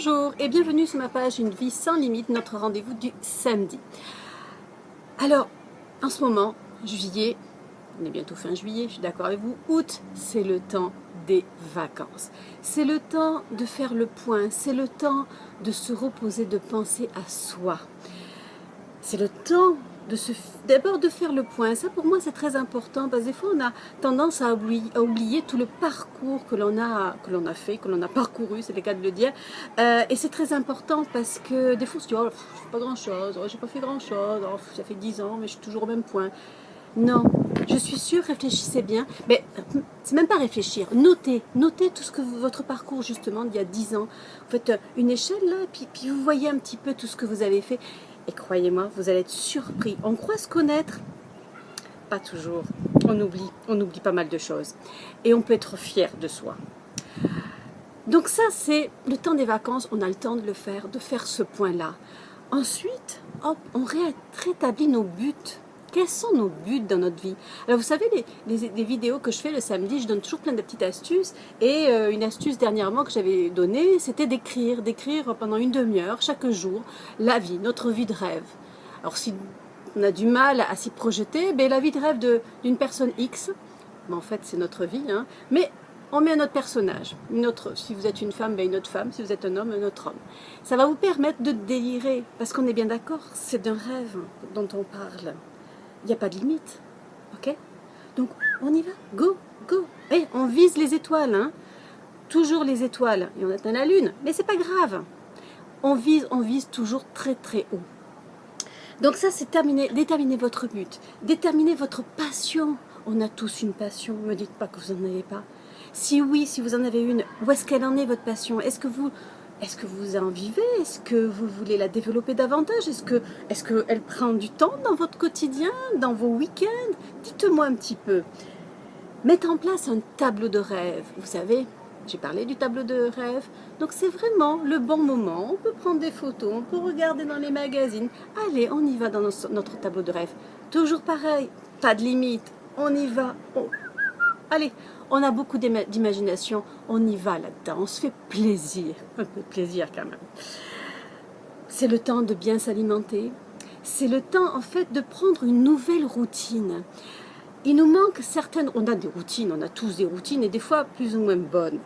Bonjour et bienvenue sur ma page Une vie sans limite, notre rendez-vous du samedi. Alors, en ce moment, juillet, on est bientôt fin juillet, je suis d'accord avec vous, août, c'est le temps des vacances. C'est le temps de faire le point, c'est le temps de se reposer, de penser à soi. C'est le temps d'abord de faire le point. Ça pour moi c'est très important parce que des fois on a tendance à oublier tout le parcours que l'on a fait, que l'on a parcouru, c'est le cas de le dire. Et c'est très important parce que des fois on se dit oh, je fais pas grand chose, oh, j'ai pas fait grand chose, oh, ça fait 10 ans mais je suis toujours au même point. Non, je suis sûre, réfléchissez bien, mais c'est même pas réfléchir, notez tout ce que votre parcours justement d'il y a 10 ans. Vous faites une échelle là, puis vous voyez un petit peu tout ce que vous avez fait. Et croyez-moi, vous allez être surpris. On croit se connaître, pas toujours. On oublie pas mal de choses. Et on peut être fier de soi. Donc ça, c'est le temps des vacances. On a le temps de le faire, de faire ce point-là. Ensuite, hop, on rétablit nos buts. Quels sont nos buts dans notre vie? Alors vous savez, les vidéos que je fais le samedi, je donne toujours plein de petites astuces. Et une astuce dernièrement que j'avais donnée, c'était d'écrire pendant une demi-heure chaque jour la vie, notre vie de rêve. Alors si on a du mal à s'y projeter, ben, la vie de rêve d'une personne X, ben, en fait c'est notre vie, hein, mais on met un autre personnage. Si vous êtes une femme, ben une autre femme, si vous êtes un homme, un autre homme. Ça va vous permettre de délirer, parce qu'on est bien d'accord, c'est d'un rêve dont on parle. Il n'y a pas de limite, ok? Donc, on y va, go, go. Et on vise les étoiles, hein? Toujours les étoiles. Et on atteint la lune, mais c'est pas grave. On vise toujours très très haut. Donc ça, c'est déterminez votre but. Déterminez votre passion. On a tous une passion, ne me dites pas que vous n'en avez pas. Si oui, si vous en avez une, où est-ce qu'elle en est, votre passion? Est-ce que vous en vivez? Est-ce que vous voulez la développer davantage? Est-ce qu'elle prend du temps dans votre quotidien, dans vos week-ends? Dites-moi un petit peu. Mettez en place un tableau de rêve. Vous savez, j'ai parlé du tableau de rêve. Donc c'est vraiment le bon moment. On peut prendre des photos, on peut regarder dans les magazines. Allez, on y va dans notre tableau de rêve. Toujours pareil, pas de limite. On y va. Allez, on a beaucoup d'imagination, on y va là-dedans, on se fait plaisir, un peu de plaisir quand même. C'est le temps de bien s'alimenter, c'est le temps en fait de prendre une nouvelle routine. Il nous manque certaines, on a des routines, on a tous des routines et des fois plus ou moins bonnes.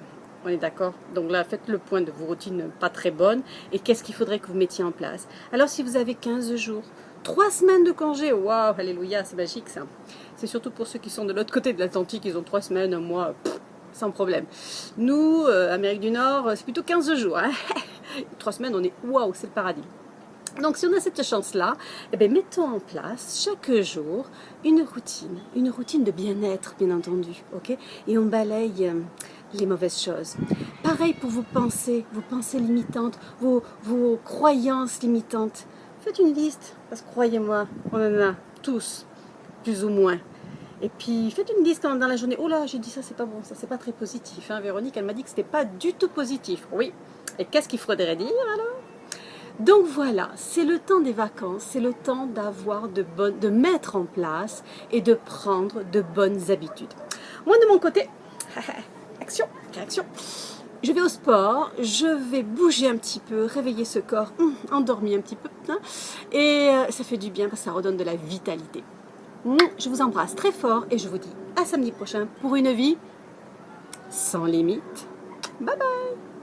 On est d'accord? Donc là, faites le point de vos routines pas très bonnes et qu'est-ce qu'il faudrait que vous mettiez en place. Alors si vous avez 15 jours, 3 semaines de congé, waouh, alléluia, c'est magique ça. C'est surtout pour ceux qui sont de l'autre côté de l'Atlantique, ils ont 3 semaines, un mois, sans problème. Nous, Amérique du Nord, c'est plutôt 15 jours. Hein. 3 semaines, on est, waouh, c'est le paradis. Donc si on a cette chance-là, eh bien, mettons en place chaque jour une routine de bien-être, bien entendu, ok? Et on balaye les mauvaises choses. Pareil pour vos pensées limitantes, vos croyances limitantes. Faites une liste, parce que croyez-moi, on en a tous, plus ou moins. Et puis faites une liste dans la journée. Oh là, j'ai dit ça, c'est pas bon, ça c'est pas très positif. Hein. Véronique, elle m'a dit que c'était pas du tout positif. Oui. Et qu'est-ce qu'il faudrait dire alors? Donc voilà, c'est le temps des vacances, c'est le temps de mettre en place et de prendre de bonnes habitudes. Moi de mon côté, action, réaction. Je vais au sport, je vais bouger un petit peu, réveiller ce corps, endormir un petit peu, hein, et ça fait du bien parce que ça redonne de la vitalité. Je vous embrasse très fort et je vous dis à samedi prochain pour une vie sans limite. Bye bye!